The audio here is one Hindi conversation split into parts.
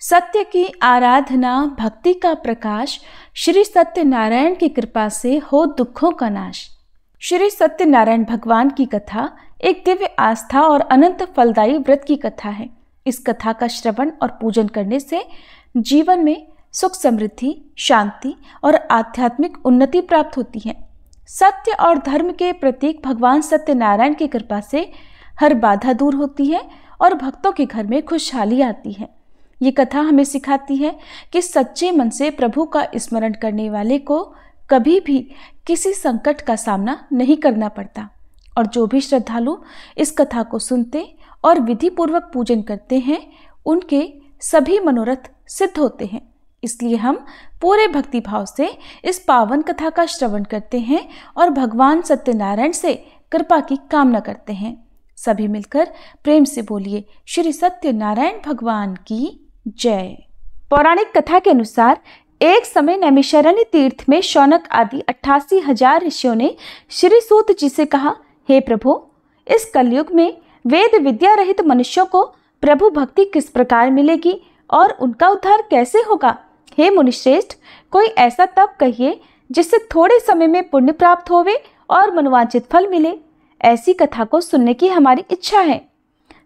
सत्य की आराधना, भक्ति का प्रकाश, श्री सत्यनारायण की कृपा से हो दुखों का नाश। श्री सत्यनारायण भगवान की कथा एक दिव्य आस्था और अनंत फलदायी व्रत की कथा है। इस कथा का श्रवण और पूजन करने से जीवन में सुख, समृद्धि, शांति और आध्यात्मिक उन्नति प्राप्त होती है। सत्य और धर्म के प्रतीक भगवान सत्यनारायण की कृपा से हर बाधा दूर होती है और भक्तों के घर में खुशहाली आती है। ये कथा हमें सिखाती है कि सच्चे मन से प्रभु का स्मरण करने वाले को कभी भी किसी संकट का सामना नहीं करना पड़ता और जो भी श्रद्धालु इस कथा को सुनते और विधि पूर्वक पूजन करते हैं, उनके सभी मनोरथ सिद्ध होते हैं। इसलिए हम पूरे भक्ति भाव से इस पावन कथा का श्रवण करते हैं और भगवान सत्यनारायण से कृपा की कामना करते हैं। सभी मिलकर प्रेम से बोलिए, श्री सत्यनारायण भगवान की जय। पौराणिक कथा के अनुसार एक समय नैमिषारण्य तीर्थ में शौनक आदि 88,000 ऋषियों ने श्री सूत जी से कहा, हे प्रभु, इस कलयुग में वेद विद्या रहित मनुष्यों को प्रभु भक्ति किस प्रकार मिलेगी और उनका उद्धार कैसे होगा? हे मुनिश्रेष्ठ, कोई ऐसा तप कहिए जिससे थोड़े समय में पुण्य प्राप्त होवे और मनोवांछित फल मिले। ऐसी कथा को सुनने की हमारी इच्छा है।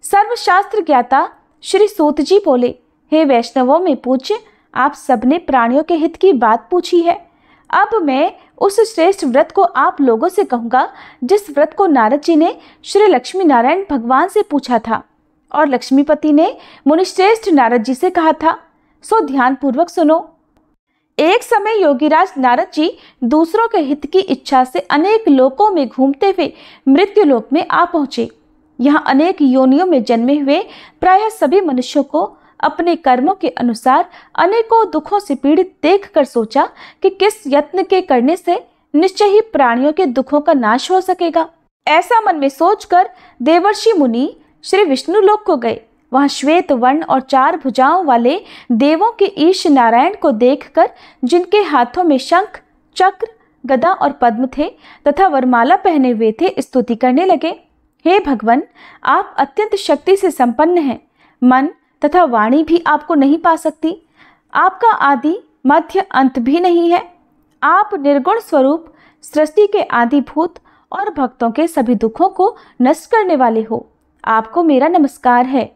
सर्वशास्त्र ज्ञाता श्री सूत जी बोले, हे वैष्णवों में पूज्य, आप सबने प्राणियों के हित की बात पूछी है। अब मैं उस श्रेष्ठ व्रत को आप लोगों से कहूँगा जिस व्रत को नारद जी ने श्री लक्ष्मी नारायण भगवान से पूछा था और लक्ष्मीपति ने मुनिश्रेष्ठ नारद जी से कहा था। सो ध्यान पूर्वक सुनो। एक समय योगीराज नारद जी दूसरों के हित की इच्छा से अनेक लोकों में घूमते हुए मृत्यु लोक में आ पहुंचे। यहाँ अनेक योनियों में जन्मे हुए प्रायः सभी मनुष्यों को अपने कर्मों के अनुसार अनेकों दुखों से पीड़ित देखकर सोचा कि किस यत्न के करने से निश्चय ही प्राणियों के दुखों का नाश हो सकेगा। ऐसा मन में सोचकर देवर्षि मुनि श्री विष्णु लोक को गए। वहां श्वेत वर्ण और 4 भुजाओं वाले देवों के ईश नारायण को देखकर, जिनके हाथों में शंख, चक्र, गदा और पद्म थे तथा वरमाला पहने हुए थे, स्तुति करने लगे। हे भगवान, आप अत्यंत शक्ति से संपन्न हैं। मन तथा वाणी भी आपको नहीं पा सकती। आपका आदि मध्य अंत भी नहीं है। आप निर्गुण स्वरूप, सृष्टि के आदिभूत और भक्तों के सभी दुखों को नष्ट करने वाले हो। आपको मेरा नमस्कार है।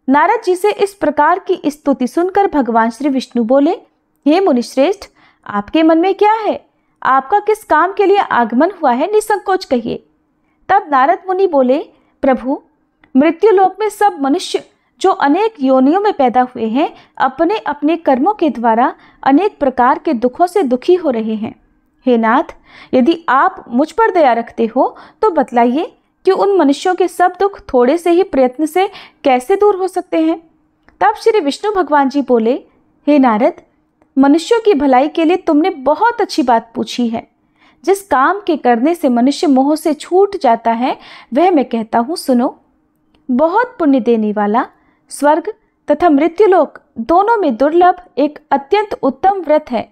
नारद जी से इस प्रकार की स्तुति सुनकर भगवान श्री विष्णु बोले, हे मुनिश्रेष्ठ, आपके मन में क्या है? आपका किस काम के लिए आगमन हुआ है, निसंकोच कहिए। तब नारद मुनि बोले, प्रभु, मृत्युलोक में सब मनुष्य जो अनेक योनियों में पैदा हुए हैं, अपने अपने कर्मों के द्वारा अनेक प्रकार के दुखों से दुखी हो रहे हैं। हे नाथ, यदि आप मुझ पर दया रखते हो तो बतलाइए कि उन मनुष्यों के सब दुख थोड़े से ही प्रयत्न से कैसे दूर हो सकते हैं। तब श्री विष्णु भगवान जी बोले, हे नारद, मनुष्यों की भलाई के लिए तुमने बहुत अच्छी बात पूछी है। जिस काम के करने से मनुष्य मोह से छूट जाता है, वह मैं कहता हूँ, सुनो। बहुत पुण्य देने वाला, स्वर्ग तथा मृत्युलोक दोनों में दुर्लभ एक अत्यंत उत्तम व्रत है।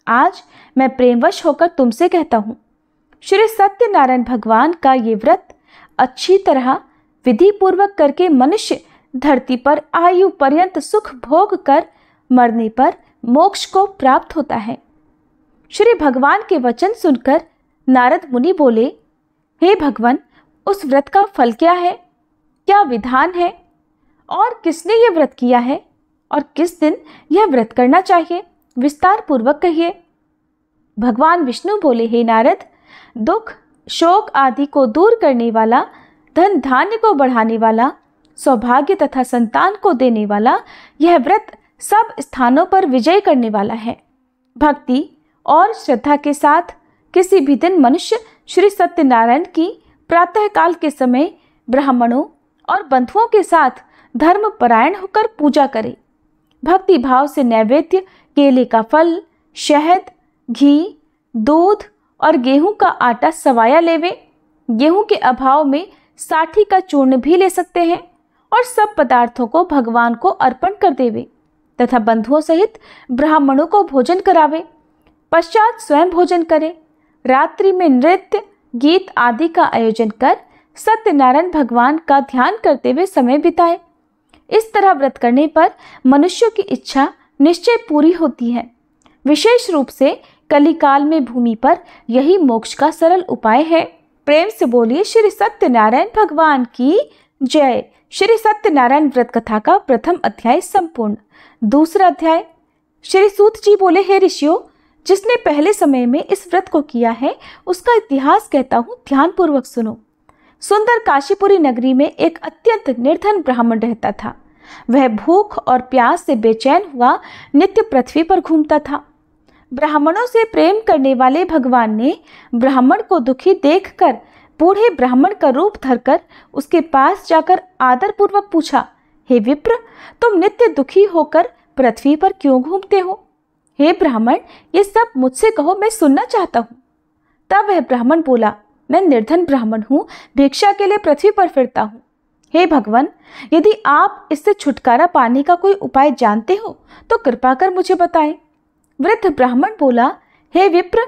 आज मैं प्रेमवश होकर तुमसे कहता हूँ, श्री सत्यनारायण भगवान का ये व्रत अच्छी तरह विधि पूर्वक करके मनुष्य धरती पर आयु पर्यंत सुख भोग कर मरने पर मोक्ष को प्राप्त होता है। श्री भगवान के वचन सुनकर नारद मुनि बोले, हे भगवान, उस व्रत का फल क्या है? क्या विधान है? और किसने ये व्रत किया है और किस दिन यह व्रत करना चाहिए? विस्तार पूर्वक कहिए। भगवान विष्णु बोले, हे नारद, दुख, शोक आदि को दूर करने वाला, धन धान्य को बढ़ाने वाला, सौभाग्य तथा संतान को देने वाला यह व्रत सब स्थानों पर विजय करने वाला है। भक्ति और श्रद्धा के साथ किसी भी दिन मनुष्य श्री सत्यनारायण की प्रातःकाल के समय ब्राह्मणों और बंधुओं के साथ धर्म परायण होकर पूजा करे। भक्ति भाव से नैवेद्य, केले का फल, शहद, घी, दूध और गेहूं का आटा सवाया लेवे। गेहूं के अभाव में साठी का चूर्ण भी ले सकते हैं और सब पदार्थों को भगवान को अर्पण कर देवे तथा बंधुओं सहित ब्राह्मणों को भोजन करावे। पश्चात स्वयं भोजन करे। रात्रि में नृत्य, गीत आदि का आयोजन कर सत्यनारायण भगवान का ध्यान करते हुए समय बिताए। इस तरह व्रत करने पर मनुष्यों की इच्छा निश्चय पूरी होती है। विशेष रूप से कलिकाल में भूमि पर यही मोक्ष का सरल उपाय है। प्रेम से बोलिए श्री सत्यनारायण भगवान की जय। श्री सत्यनारायण व्रत कथा का प्रथम अध्याय संपूर्ण। दूसरा अध्याय। श्री सूत जी बोले, हे ऋषियों, जिसने पहले समय में इस व्रत को किया है उसका इतिहास कहता हूँ, ध्यान पूर्वक सुनो। सुंदर काशीपुरी नगरी में एक अत्यंत निर्धन ब्राह्मण रहता था। वह भूख और प्यास से बेचैन हुआ नित्य पृथ्वी पर घूमता था। ब्राह्मणों से प्रेम करने वाले भगवान ने ब्राह्मण को दुखी देखकर बूढ़े ब्राह्मण का रूप धरकर उसके पास जाकर आदरपूर्वक पूछा, हे विप्र, तुम नित्य दुखी होकर पृथ्वी पर क्यों घूमते हो? हे ब्राह्मण, ये सब मुझसे कहो, मैं सुनना चाहता हूँ। तब वह ब्राह्मण बोला, मैं निर्धन ब्राह्मण हूँ, भिक्षा के लिए पृथ्वी पर फिरता हूँ। हे भगवान, यदि आप इससे छुटकारा पाने का कोई उपाय जानते हो तो कृपा कर मुझे बताएं। वृद्ध ब्राह्मण बोला, हे विप्र,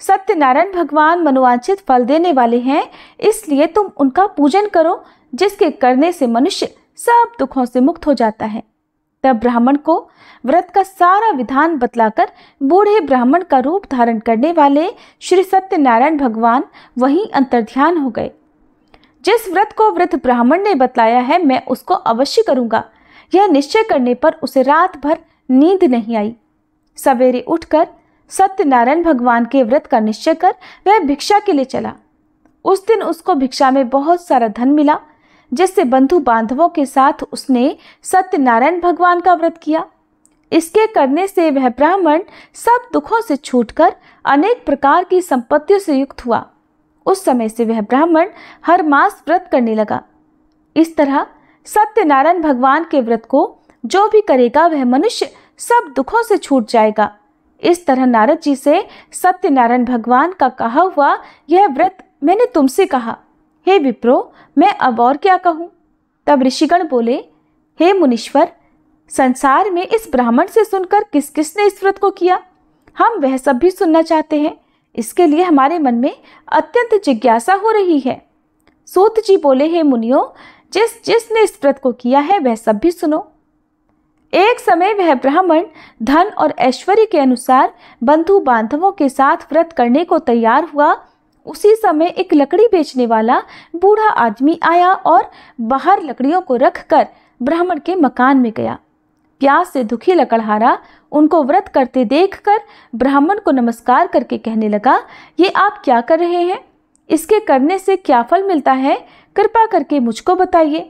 सत्यनारायण भगवान मनोवांछित फल देने वाले हैं, इसलिए तुम उनका पूजन करो, जिसके करने से मनुष्य सब दुखों से मुक्त हो जाता है। तब ब्राह्मण को व्रत का सारा विधान बतलाकर बूढ़े ब्राह्मण का रूप धारण करने वाले श्री सत्यनारायण भगवान वहीं अंतर्ध्यान हो गए। जिस व्रत को वृद्ध ब्राह्मण ने बतलाया है, मैं उसको अवश्य करूंगा। यह निश्चय करने पर उसे रात भर नींद नहीं आई। सवेरे उठकर सत्यनारायण भगवान के व्रत का निश्चय कर वह भिक्षा के लिए चला। उस दिन उसको भिक्षा में बहुत सारा धन मिला, जिससे बंधु बांधवों के साथ उसने सत्यनारायण भगवान का व्रत किया। इसके करने से वह ब्राह्मण सब दुखों से छूटकर अनेक प्रकार की संपत्तियों से युक्त हुआ। उस समय से वह ब्राह्मण हर मास व्रत करने लगा। इस तरह सत्यनारायण भगवान के व्रत को जो भी करेगा वह मनुष्य सब दुखों से छूट जाएगा। इस तरह नारद जी से सत्यनारायण भगवान का कहा हुआ यह व्रत मैंने तुमसे कहा। हे विप्रो, मैं अब और क्या कहूँ? तब ऋषिगण बोले, हे मुनीश्वर, संसार में इस ब्राह्मण से सुनकर किस किसने इस व्रत को किया, हम वह सब भी सुनना चाहते हैं। इसके लिए हमारे मन में अत्यंत जिज्ञासा हो रही है। सूत जी बोले, हे मुनियों, जिसने इस व्रत को किया है वह सब भी सुनो। एक समय वह ब्राह्मण धन और ऐश्वर्य के अनुसार बंधु बांधवों के साथ व्रत करने को तैयार हुआ। उसी समय एक लकड़ी बेचने वाला बूढ़ा आदमी आया और बाहर लकड़ियों को रखकर ब्राह्मण के मकान में गया। प्यास से दुखी लकड़हारा उनको व्रत करते देखकर ब्राह्मण को नमस्कार करके कहने लगा, ये आप क्या कर रहे हैं? इसके करने से क्या फल मिलता है? कृपा करके मुझको बताइए।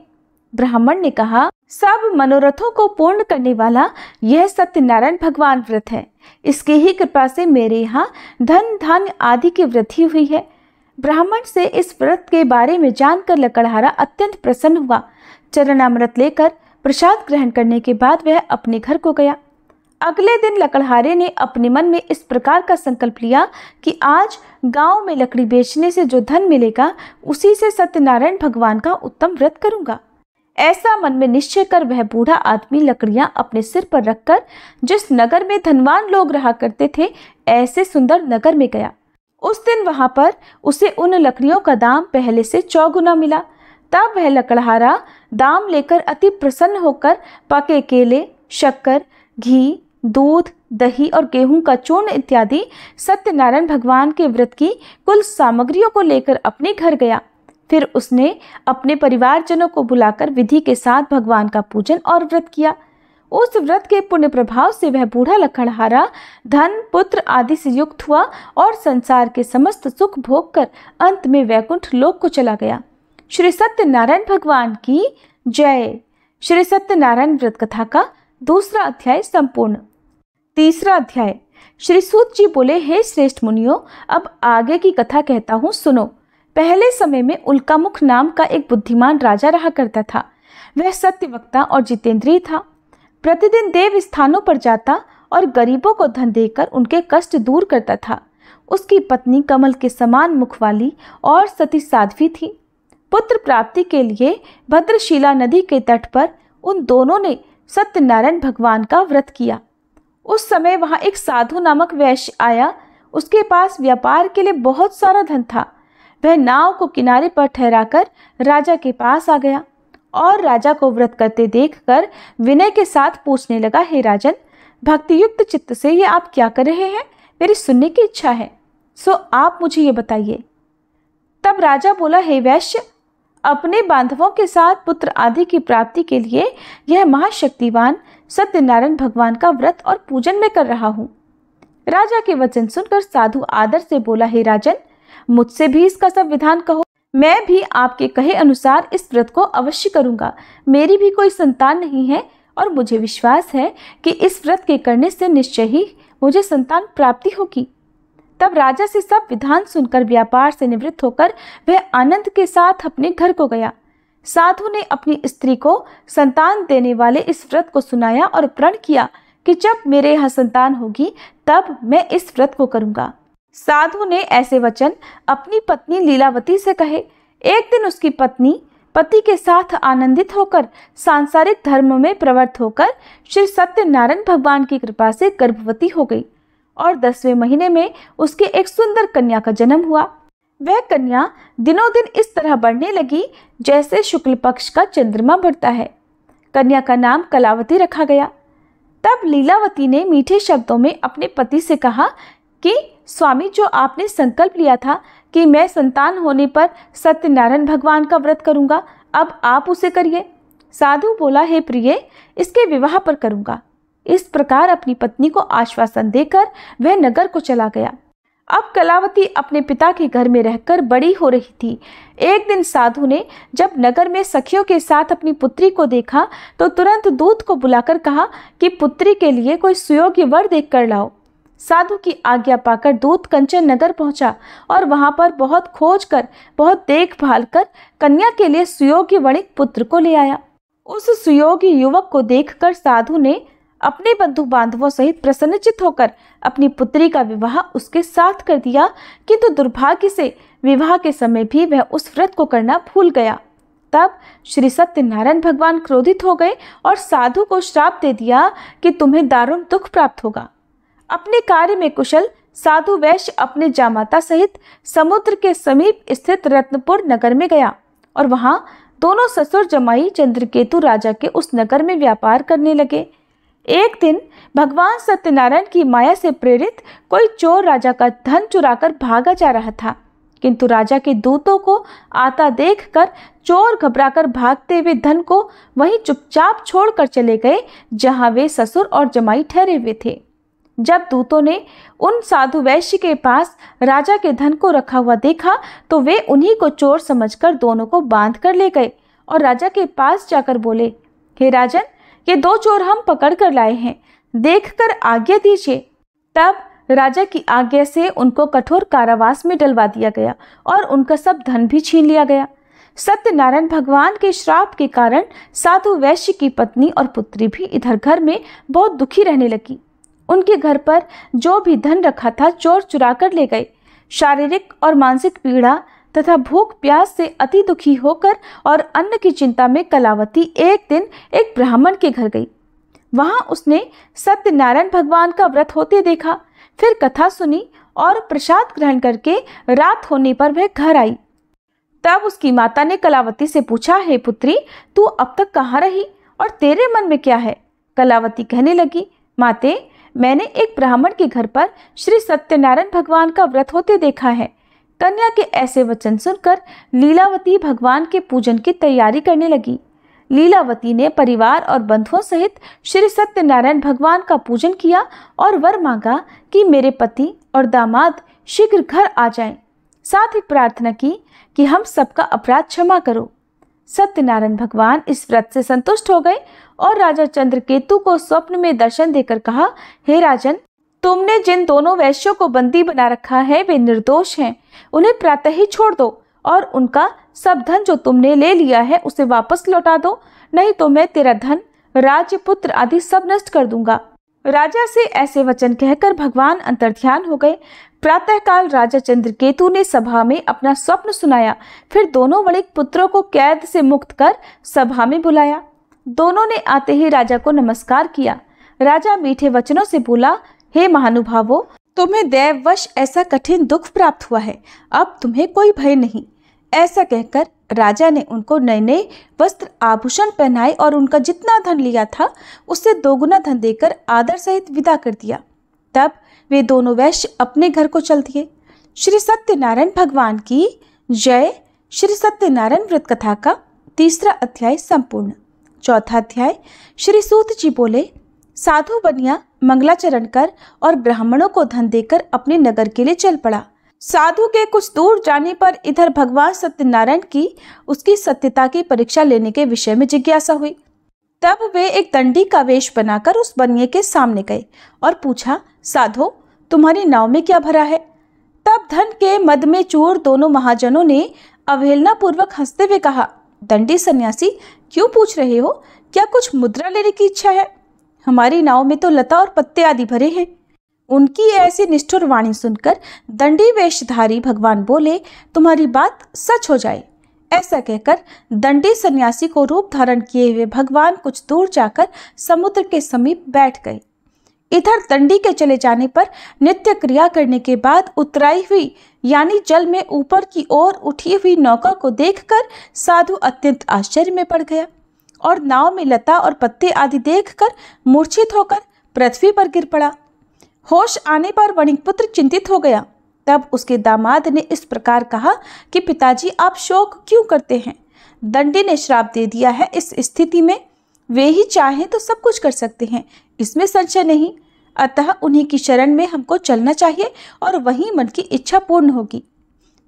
ब्राह्मण ने कहा, सब मनोरथों को पूर्ण करने वाला यह सत्यनारायण भगवान व्रत है। इसकी ही कृपा से मेरे यहाँ धन धान्य आदि की वृद्धि हुई है। ब्राह्मण से इस व्रत के बारे में जानकर लकड़हारा अत्यंत प्रसन्न हुआ। चरणामृत लेकर प्रसाद ग्रहण करने के बाद वह अपने घर को गया। अगले दिन लकड़हारे ने अपने मन में इस प्रकार का संकल्प लिया कि आज गांव में लकड़ी बेचने से जो धन मिलेगा उसी से सत्यनारायण भगवान का उत्तम व्रत करूंगा। ऐसा मन में निश्चय कर वह बूढ़ा आदमी लकड़ियां अपने सिर पर रखकर जिस नगर में धनवान लोग रहा करते थे ऐसे सुंदर नगर में गया। उस दिन वहां पर उसे उन लकड़ियों का दाम पहले से 4 गुना मिला। तब वह लकड़हारा दाम लेकर अति प्रसन्न होकर पके केले, शक्कर, घी, दूध, दही और गेहूं का चूर्ण इत्यादि सत्यनारायण भगवान के व्रत की कुल सामग्रियों को लेकर अपने घर गया। फिर उसने अपने परिवारजनों को बुलाकर विधि के साथ भगवान का पूजन और व्रत किया। उस व्रत के पुण्य प्रभाव से वह बूढ़ा लकड़हारा धन, पुत्र आदि से युक्त हुआ और संसार के समस्त सुख भोग कर अंत में वैकुंठ लोक को चला गया। श्री सत्यनारायण भगवान की जय। श्री सत्यनारायण व्रत कथा का दूसरा अध्याय संपूर्ण। तीसरा अध्याय। श्री सूत जी बोले, हे श्रेष्ठ मुनियों, अब आगे की कथा कहता हूँ, सुनो। पहले समय में उल्कामुख नाम का एक बुद्धिमान राजा रहा करता था। वह सत्यवक्ता और जितेंद्रिय था। प्रतिदिन देव स्थानों पर जाता और गरीबों को धन देकर उनके कष्ट दूर करता था। उसकी पत्नी कमल के समान मुख वाली और सती साध्वी थी। पुत्र प्राप्ति के लिए भद्रशिला नदी के तट पर उन दोनों ने सत्यनारायण भगवान का व्रत किया। उस समय वहां एक साधु नामक वैश्य आया। उसके पास व्यापार के लिए बहुत सारा धन था। वह नाव को किनारे पर ठहराकर राजा के पास आ गया और राजा को व्रत करते देखकर विनय के साथ पूछने लगा, हे राजन, भक्ति युक्त चित्त से ये आप क्या कर रहे हैं? मेरी सुनने की इच्छा है, सो आप मुझे ये बताइए। तब राजा बोला, हे वैश्य, अपने बांधवों के साथ पुत्र आदि की प्राप्ति के लिए यह महाशक्तिवान सत्यनारायण भगवान का व्रत और पूजन में कर रहा हूँ। राजा के वचन सुनकर साधु आदर से बोला, हे राजन, मुझसे भी इसका सब विधान कहो, मैं भी आपके कहे अनुसार इस व्रत को अवश्य करूंगा। मेरी भी कोई संतान नहीं है और मुझे विश्वास है कि इस व्रत के करने से निश्चय ही मुझे संतान प्राप्ति होगी। तब राजा से सब विधान सुनकर व्यापार से निवृत्त होकर वह आनंद के साथ अपने घर को गया। साधु ने अपनी स्त्री को संतान देने वाले इस व्रत को सुनाया और प्रण किया कि जब मेरे यहाँ संतान होगी तब मैं इस व्रत को करूंगा। साधु ने ऐसे वचन अपनी पत्नी लीलावती से कहे। एक दिन उसकी पत्नी पति के साथ आनंदित होकर सांसारिक धर्म में प्रवृत्त होकर श्री सत्यनारायण भगवान की कृपा से गर्भवती हो गई और 10वें महीने में उसके एक सुंदर कन्या का जन्म हुआ। वह कन्या दिनों दिन इस तरह बढ़ने लगी जैसे शुक्ल पक्ष का चंद्रमा बढ़ता है। कन्या का नाम कलावती रखा गया। तब लीलावती ने मीठे शब्दों में अपने पति से कहा कि स्वामी, जो आपने संकल्प लिया था कि मैं संतान होने पर सत्यनारायण भगवान का व्रत करूंगा, अब आप उसे करिए। साधु बोला, हे प्रिय, इसके विवाह पर करूंगा। इस प्रकार अपनी पत्नी को आश्वासन देकर वह नगर को चला गया। अब कलावती अपने पिता के घर में रहकर बड़ी हो रही थी। एक दिन साधु ने जब नगर में सखियों के साथ अपनी पुत्री को देखा तो तुरंत दूत को बुलाकर कहा कि पुत्री के लिए कोई सुयोग्य वर देख कर लाओ। साधु की आज्ञा पाकर दूत कंचन नगर पहुंचा और वहां पर बहुत खोज कर, बहुत देखभाल कर कन्या के लिए सुयोग्य वणिक पुत्र को ले आया। उस सुयोग्य युवक को देखकर साधु ने अपने बंधु बांधवों सहित प्रसन्नचित होकर अपनी पुत्री का विवाह उसके साथ कर दिया, किंतु दुर्भाग्य से विवाह के समय भी वह उस व्रत को करना भूल गया। तब श्री सत्यनारायण भगवान क्रोधित हो गए और साधु को श्राप दे दिया कि तुम्हें दारुण दुख प्राप्त होगा। अपने कार्य में कुशल साधु वैश्य अपने जामाता सहित समुद्र के समीप स्थित रत्नपुर नगर में गया और वहां दोनों ससुर जमाई चंद्रकेतु राजा के उस नगर में व्यापार करने लगे। एक दिन भगवान सत्यनारायण की माया से प्रेरित कोई चोर राजा का धन चुराकर भागा जा रहा था, किंतु राजा के दूतों को आता देखकर चोर घबराकर भागते हुए धन को वहीं चुपचाप छोड़कर चले गए जहां वे ससुर और जमाई ठहरे हुए थे। जब दूतों ने उन साधु वैश्य के पास राजा के धन को रखा हुआ देखा तो वे उन्हीं को चोर समझकर दोनों को बांध कर ले गए और राजा के पास जाकर बोले, हे राजन, ये 2 चोर हम पकड़ कर लाए हैं, देखकर आज्ञा दीजिए। तब राजा की आज्ञा से उनको कठोर कारावास में डलवा दिया गया और उनका सब धन भी छीन लिया गया। सत्यनारायण भगवान के श्राप के कारण साधु वैश्य की पत्नी और पुत्री भी इधर घर में बहुत दुखी रहने लगी। उनके घर पर जो भी धन रखा था चोर चुरा कर ले गए। शारीरिक और मानसिक पीड़ा तथा भूख प्यास से अति दुखी होकर और अन्न की चिंता में कलावती एक दिन एक ब्राह्मण के घर गई। वहां उसने सत्यनारायण भगवान का व्रत होते देखा, फिर कथा सुनी और प्रसाद ग्रहण करके रात होने पर वह घर आई। तब उसकी माता ने कलावती से पूछा, हे पुत्री, तू अब तक कहाँ रही और तेरे मन में क्या है? कलावती कहने लगी, माते, मैंने एक ब्राह्मण के घर पर श्री सत्यनारायण भगवान का व्रत होते देखा है। कन्या के ऐसे वचन सुनकर लीलावती भगवान के पूजन की तैयारी करने लगी। लीलावती ने परिवार और बंधुओं सहित श्री सत्यनारायण भगवान का पूजन किया और वर मांगा कि मेरे पति और दामाद शीघ्र घर आ जाएं। साथ ही प्रार्थना की कि हम सबका अपराध क्षमा करो। सत्यनारायण भगवान इस व्रत से संतुष्ट हो गए और राजा चंद्रकेतु को स्वप्न में दर्शन देकर कहा, हे राजन, तुमने जिन दोनों वैश्यों को बंदी बना रखा है वे निर्दोष हैं। उन्हें प्रातः ही छोड़ दो और उनका सब धन जो तुमने ले लिया है उसे वापस लौटा दो, नहीं तो मैं तेरा धन, राज्य, पुत्र आदि सब नष्ट कर दूंगा। राजा से ऐसे वचन कहकर भगवान अंतर्ध्यान हो गए। प्रातःकाल राजा चंद्रकेतु ने सभा में अपना स्वप्न सुनाया, फिर दोनों वणिक पुत्रों को कैद से मुक्त कर सभा में बुलाया। दोनों ने आते ही राजा को नमस्कार किया। राजा मीठे वचनों से बोला, हे महानुभावों, तुम्हें दैववश ऐसा कठिन दुख प्राप्त हुआ है, अब तुम्हें कोई भय नहीं। ऐसा कहकर राजा ने उनको नए नए वस्त्र आभूषण पहनाए और उनका जितना धन लिया था उससे दोगुना धन देकर आदर सहित विदा कर दिया। तब वे दोनों वैश्य अपने घर को चल दिए। श्री सत्यनारायण भगवान की जय। श्री सत्यनारायण व्रत कथा का 3रा अध्याय संपूर्ण। 4था अध्याय। श्री सूत जी बोले, साधु बनिया मंगलाचरण कर और ब्राह्मणों को धन देकर अपने नगर के लिए चल पड़ा। साधु के कुछ दूर जाने पर इधर भगवान सत्यनारायण की उसकी सत्यता की परीक्षा लेने के विषय में जिज्ञासा हुई। तब वे एक दंडी का वेश बनाकर उस बनिए के सामने गए और पूछा, साधो तुम्हारी नाव में क्या भरा है? तब धन के मद में चूर दोनों महाजनों ने अवहेलना पूर्वक हंसते हुए कहा, दंडी सन्यासी क्यों पूछ रहे हो? क्या कुछ मुद्रा लेने की इच्छा है? हमारी नाव में तो लता और पत्ते आदि भरे हैं। उनकी ऐसी निष्ठुर वाणी सुनकर दंडी वेशधारी भगवान बोले, तुम्हारी बात सच हो जाए। ऐसा कहकर दंडी सन्यासी को रूप धारण किए हुए भगवान कुछ दूर जाकर समुद्र के समीप बैठ गए। इधर दंडी के चले जाने पर नित्य क्रिया करने के बाद उतराई हुई यानी जल में ऊपर की ओर उठी हुई नौका को देखकर साधु अत्यंत आश्चर्य में पड़ गया और नाव में लता और पत्ते आदि देखकर मूर्छित होकर पृथ्वी पर गिर पड़ा। होश आने पर वणिकपुत्र चिंतित हो गया। तब उसके दामाद ने इस प्रकार कहा कि पिताजी आप शोक क्यों करते हैं? दंडी ने श्राप दे दिया है। इस स्थिति में वे ही चाहें तो सब कुछ कर सकते हैं, इसमें संशय नहीं। अतः उन्हीं की शरण में हमको चलना चाहिए और वहीं मन की इच्छा पूर्ण होगी।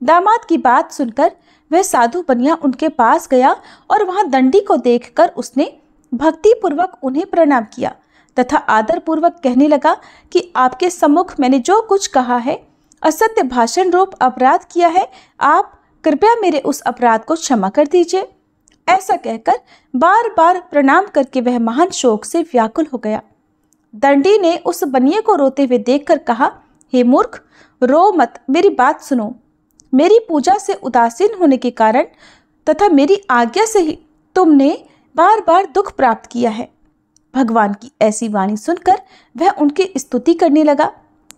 दामाद की बात सुनकर वह साधु बनिया उनके पास गया और वहां दंडी को देखकर उसने भक्ति पूर्वक उन्हें प्रणाम किया तथा आदर पूर्वक कहने लगा कि आपके सम्मुख मैंने जो कुछ कहा है, असत्य भाषण रूप अपराध किया है, आप कृपया मेरे उस अपराध को क्षमा कर दीजिए। ऐसा कहकर बार बार प्रणाम करके वह महान शोक से व्याकुल हो गया। दंडी ने उस बनिए को रोते हुए देखकर कहा, हे मूर्ख, रो मत, मेरी बात सुनो। मेरी पूजा से उदासीन होने के कारण तथा मेरी आज्ञा से ही तुमने बार बार दुख प्राप्त किया है। भगवान की ऐसी वाणी सुनकर वह उनकी स्तुति करने लगा।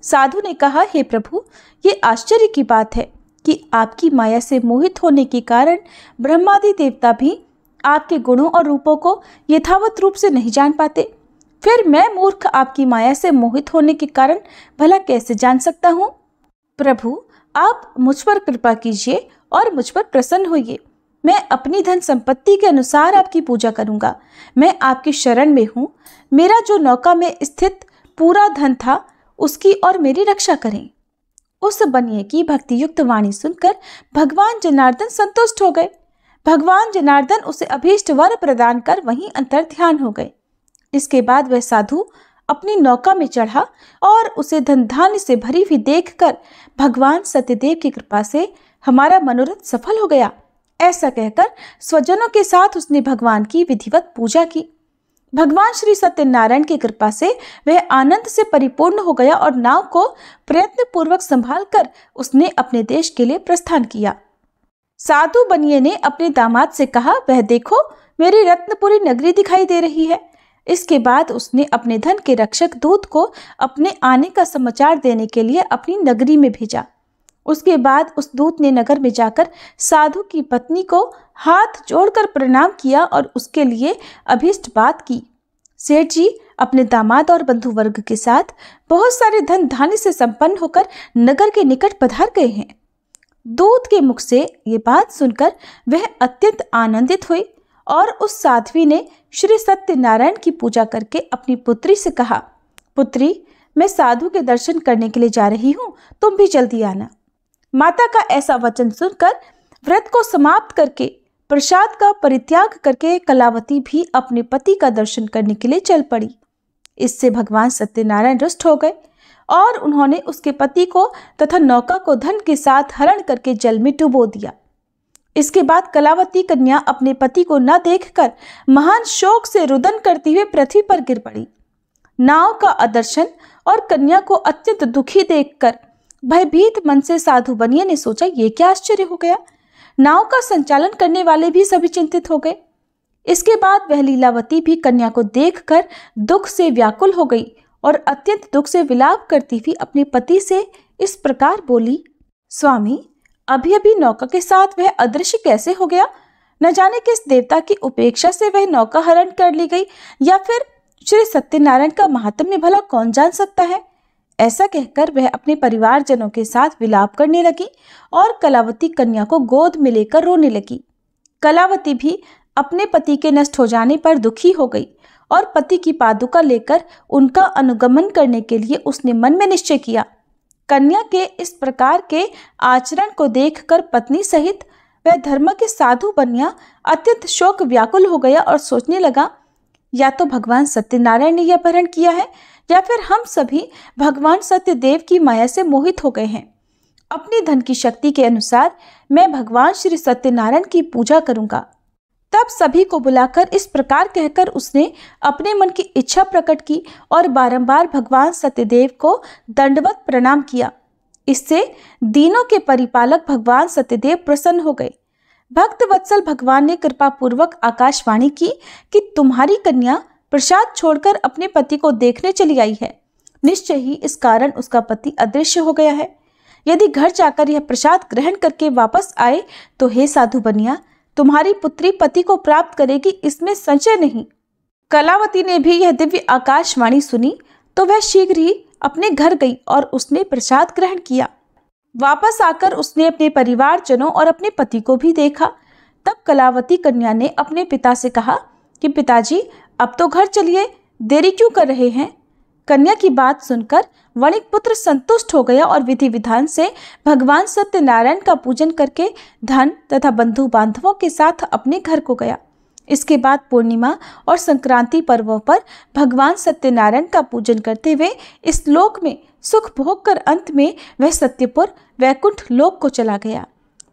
साधु ने कहा, हे प्रभु, ये आश्चर्य की बात है कि आपकी माया से मोहित होने के कारण ब्रह्मादि देवता भी आपके गुणों और रूपों को यथावत रूप से नहीं जान पाते। फिर मैं मूर्ख आपकी माया से मोहित होने के कारण भला कैसे जान सकता हूँ? प्रभु, आप मुझ पर कृपा कीजिए और मुझ पर प्रसन्न होइए। मैं अपनी धन संपत्ति के अनुसार आपकी पूजा करूंगा। मैं आपकी शरण में हूँ। मेरा जो नौका में स्थित पूरा धन था उसकी और मेरी रक्षा करें। उस बनिए की भक्ति युक्त वाणी सुनकर भगवान जनार्दन संतुष्ट हो गए। भगवान जनार्दन उसे अभीष्ट वर प्रदान कर वहीं अंतर ध्यान हो गए। इसके बाद वह साधु अपनी नौका में चढ़ा और उसे धन धान्य से भरी हुई देखकर भगवान सत्यदेव की कृपा से हमारा मनोरथ सफल हो गया। ऐसा कहकर स्वजनों के साथ उसने भगवान की विधिवत पूजा की। भगवान श्री सत्यनारायण की कृपा से वह आनंद से परिपूर्ण हो गया और नाव को प्रयत्न पूर्वक संभाल कर उसने अपने देश के लिए प्रस्थान किया। साधु बनिए ने अपने दामाद से कहा, वह देखो, मेरी रत्नपुरी नगरी दिखाई दे रही है। इसके बाद उसने अपने धन के रक्षक दूत को अपने आने का समाचार देने के लिए अपनी नगरी में भेजा। उसके बाद उस दूत ने नगर में जाकर साधु की पत्नी को हाथ जोड़कर प्रणाम किया और उसके लिए अभीष्ट बात की। सेठ जी अपने दामाद और बंधु वर्ग के साथ बहुत सारे धन धान्य से संपन्न होकर नगर के निकट पधार गए हैं। दूत के मुख से ये बात सुनकर वह अत्यंत आनंदित हुई और उस साध्वी ने श्री सत्यनारायण की पूजा करके अपनी पुत्री से कहा, पुत्री, मैं साधु के दर्शन करने के लिए जा रही हूँ, तुम भी जल्दी आना। माता का ऐसा वचन सुनकर व्रत को समाप्त करके प्रसाद का परित्याग करके कलावती भी अपने पति का दर्शन करने के लिए चल पड़ी। इससे भगवान सत्यनारायण रुष्ट हो गए और उन्होंने उसके पति को तथा नौका को धन के साथ हरण करके जल में डुबो दिया। इसके बाद कलावती कन्या अपने पति को न देखकर महान शोक से रुदन करती हुए पृथ्वी पर गिर पड़ी। नाव का अदर्शन और कन्या को अत्यंत दुखी देखकर भयभीत मन से साधु बनिए ने सोचा, ये क्या आश्चर्य हो गया। नाव का संचालन करने वाले भी सभी चिंतित हो गए। इसके बाद वह लीलावती भी कन्या को देखकर दुख से व्याकुल हो गई और अत्यंत दुख से विलाप करती हुई अपने पति से इस प्रकार बोली, स्वामी, अभी अभी नौका के साथ वह अदृश्य कैसे हो गया? न जाने किस देवता की उपेक्षा से वह नौका हरण कर ली गई, या फिर श्री सत्यनारायण का महात्म्य भला कौन जान सकता है। ऐसा कहकर वह अपने परिवारजनों के साथ विलाप करने लगी और कलावती कन्या को गोद में लेकर रोने लगी। कलावती भी अपने पति के नष्ट हो जाने पर दुखी हो गई और पति की पादुका लेकर उनका अनुगमन करने के लिए उसने मन में निश्चय किया। कन्या के इस प्रकार के आचरण को देखकर पत्नी सहित वह धर्म के साधु कन्या अत्यंत शोक व्याकुल हो गया और सोचने लगा, या तो भगवान सत्यनारायण ने यह अपहरण किया है, या फिर हम सभी भगवान सत्यदेव की माया से मोहित हो गए हैं। अपनी धन की शक्ति के अनुसार मैं भगवान श्री सत्यनारायण की पूजा करूंगा। तब सभी को बुलाकर इस प्रकार कहकर उसने अपने मन की इच्छा प्रकट की और बारंबार भगवान सत्यदेव को दंडवत प्रणाम किया। इससे दीनों के परिपालक भगवान सत्यदेव प्रसन्न हो गए। भक्त वत्सल भगवान ने कृपा पूर्वक आकाशवाणी की कि तुम्हारी कन्या प्रसाद छोड़कर अपने पति को देखने चली आई है। निश्चय ही इस कारण उसका पति अदृश्य हो गया है। यदि घर जाकर यह प्रसाद ग्रहण करके वापस आए तो हे साधु बनिया, तुम्हारी पुत्री पति को प्राप्त करेगी, इसमें संशय नहीं। कलावती ने भी यह दिव्य आकाशवाणी सुनी तो वह शीघ्र ही अपने घर गई और उसने प्रसाद ग्रहण किया। वापस आकर उसने अपने परिवारजनों और अपने पति को भी देखा। तब कलावती कन्या ने अपने पिता से कहा कि पिताजी, अब तो घर चलिए, देरी क्यों कर रहे हैं। कन्या की बात सुनकर वणिक पुत्र संतुष्ट हो गया और विधि विधान से भगवान सत्यनारायण का पूजन करके धन तथा बंधु बांधवों के साथ अपने घर को गया। इसके बाद पूर्णिमा और संक्रांति पर्वों पर भगवान सत्यनारायण का पूजन करते हुए इस लोक में सुख भोग कर अंत में वह सत्यपुर वैकुंठ लोक को चला गया।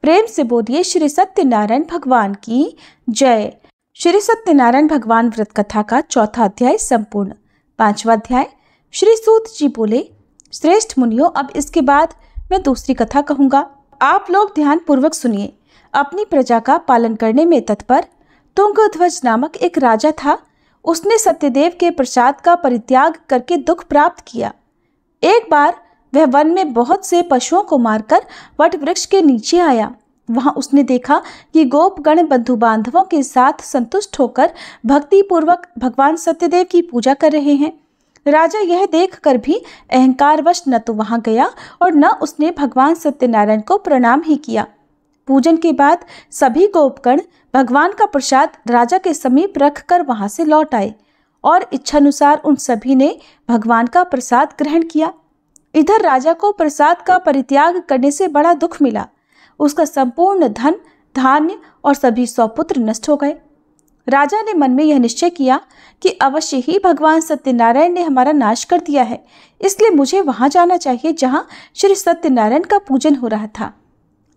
प्रेम से बोलिए श्री सत्यनारायण भगवान की जय। श्री सत्यनारायण भगवान व्रत कथा का चौथा अध्याय संपूर्ण। पांचवा अध्याय। श्री सूत जी बोले, श्रेष्ठ मुनियों, अब इसके बाद मैं दूसरी कथा कहूंगा। आप लोग ध्यान पूर्वक सुनिए। अपनी प्रजा का पालन करने में तत्पर तुंगध्वज नामक एक राजा था। उसने सत्यदेव के प्रसाद का परित्याग करके दुख प्राप्त किया। एक बार वह वन में बहुत से पशुओं को मारकर वट वृक्ष के नीचे आया। वहां उसने देखा कि गोपगण बंधु बांधवों के साथ संतुष्ट होकर भक्ति पूर्वक भगवान सत्यदेव की पूजा कर रहे हैं। राजा यह देखकर भी अहंकारवश न तो वहां गया और न उसने भगवान सत्यनारायण को प्रणाम ही किया। पूजन के बाद सभी गोपगण भगवान का प्रसाद राजा के समीप रखकर वहां से लौट आए और इच्छानुसार उन सभी ने भगवान का प्रसाद ग्रहण किया। इधर राजा को प्रसाद का परित्याग करने से बड़ा दुख मिला। उसका संपूर्ण धन, धान्य और सभी सौपुत्र नष्ट हो गए। राजा ने मन में यह निश्चय किया कि अवश्य ही भगवान सत्यनारायण ने हमारा नाश कर दिया है, इसलिए मुझे वहां जाना चाहिए जहां श्री सत्यनारायण का पूजन हो रहा था।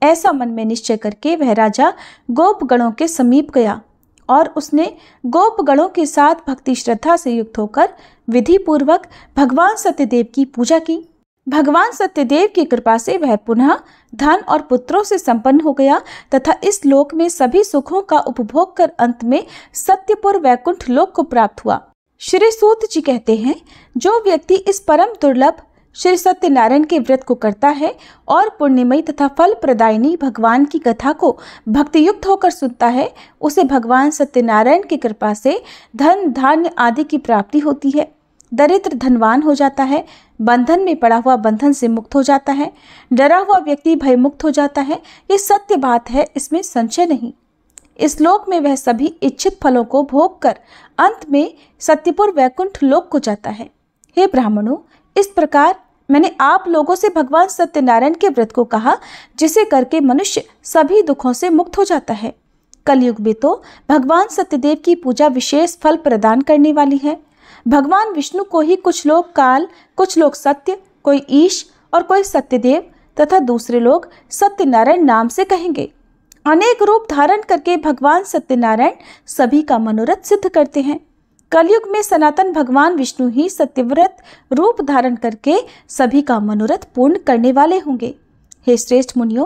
ऐसा मन में निश्चय करके वह राजा गोपगणों के समीप गया और उसने गोपगणों के साथ भक्ति श्रद्धा से युक्त होकर विधि पूर्वक भगवान सत्यदेव की पूजा की। भगवान सत्यदेव की कृपा से वह पुनः धन और पुत्रों से संपन्न हो गया तथा इस लोक में सभी सुखों का उपभोग कर अंत में सत्यपुर वैकुंठ लोक को प्राप्त हुआ। श्री सूत जी कहते हैं, जो व्यक्ति इस परम दुर्लभ श्री सत्यनारायण के व्रत को करता है और पुण्यमयी तथा फल प्रदायिनी भगवान की कथा को भक्ति युक्त होकर सुनता है, उसे भगवान सत्यनारायण की कृपा से धन धान्य आदि की प्राप्ति होती है। दरिद्र धनवान हो जाता है, बंधन में पड़ा हुआ बंधन से मुक्त हो जाता है, डरा हुआ व्यक्ति भयमुक्त हो जाता है। ये सत्य बात है, इसमें संशय नहीं। इस लोक में वह सभी इच्छित फलों को भोग कर अंत में सत्यपुर वैकुंठ लोक को जाता है। हे ब्राह्मणों, इस प्रकार मैंने आप लोगों से भगवान सत्यनारायण के व्रत को कहा, जिसे करके मनुष्य सभी दुखों से मुक्त हो जाता है। कलयुग में तो भगवान सत्यदेव की पूजा विशेष फल प्रदान करने वाली है। भगवान विष्णु को ही कुछ लोग काल, कुछ लोग सत्य, कोई ईश और कोई सत्यदेव तथा दूसरे लोग सत्यनारायण नाम से कहेंगे। अनेक रूप धारण करके भगवान सत्यनारायण सभी का मनोरथ सिद्ध करते हैं। कलयुग में सनातन भगवान विष्णु ही सत्यव्रत रूप धारण करके सभी का मनोरथ पूर्ण करने वाले होंगे। हे श्रेष्ठ मुनियों,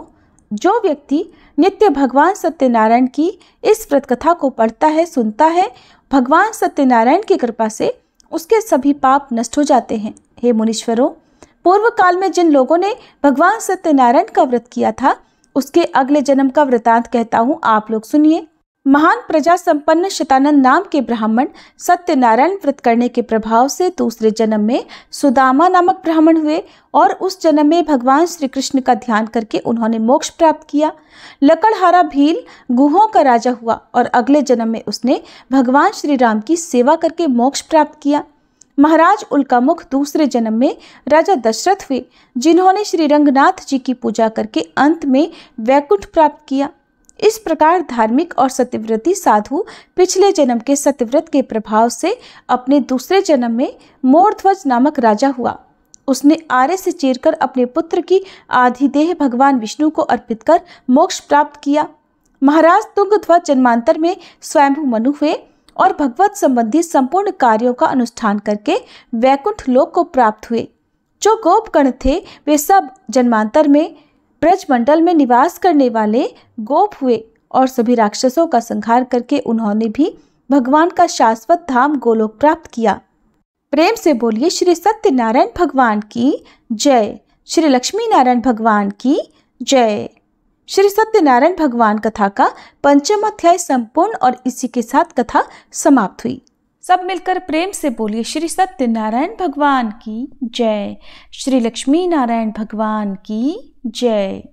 जो व्यक्ति नित्य भगवान सत्यनारायण की इस व्रत कथा को पढ़ता है, सुनता है, भगवान सत्यनारायण की कृपा से उसके सभी पाप नष्ट हो जाते हैं। हे मुनीश्वरों, पूर्व काल में जिन लोगों ने भगवान सत्यनारायण का व्रत किया था, उसके अगले जन्म का वृतांत कहता हूँ, आप लोग सुनिए। महान प्रजा संपन्न शतानंद नाम के ब्राह्मण सत्यनारायण व्रत करने के प्रभाव से दूसरे जन्म में सुदामा नामक ब्राह्मण हुए और उस जन्म में भगवान श्री कृष्ण का ध्यान करके उन्होंने मोक्ष प्राप्त किया। लकड़हारा भील गुहों का राजा हुआ और अगले जन्म में उसने भगवान श्री राम की सेवा करके मोक्ष प्राप्त किया। महाराज उल्कामुख दूसरे जन्म में राजा दशरथ हुए, जिन्होंने श्री रंगनाथ जी की पूजा करके अंत में वैकुंठ प्राप्त किया। इस प्रकार धार्मिक और सत्यव्रती साधु पिछले जन्म के सत्यव्रत के प्रभाव से अपने दूसरे जन्म में मोरध्वज नामक राजा हुआ। उसने आरे से चीरकर अपने पुत्र की आधी देह भगवान विष्णु को अर्पित कर मोक्ष प्राप्त किया। महाराज तुंगध्वज जन्मांतर में स्वयंभू मनु हुए और भगवत संबंधी संपूर्ण कार्यों का अनुष्ठान करके वैकुंठ लोक को प्राप्त हुए। जो गोपगण थे वे सब जन्मांतर में ब्रजमंडल में निवास करने वाले गोप हुए और सभी राक्षसों का संहार करके उन्होंने भी भगवान का शाश्वत धाम गोलोक प्राप्त किया। प्रेम से बोलिए श्री सत्यनारायण भगवान की जय, श्री लक्ष्मी नारायण भगवान की जय। श्री सत्यनारायण भगवान कथा का 5वां अध्याय संपूर्ण और इसी के साथ कथा समाप्त हुई। सब मिलकर प्रेम से बोलिए श्री सत्यनारायण भगवान की जय, श्री लक्ष्मी नारायण भगवान की जय।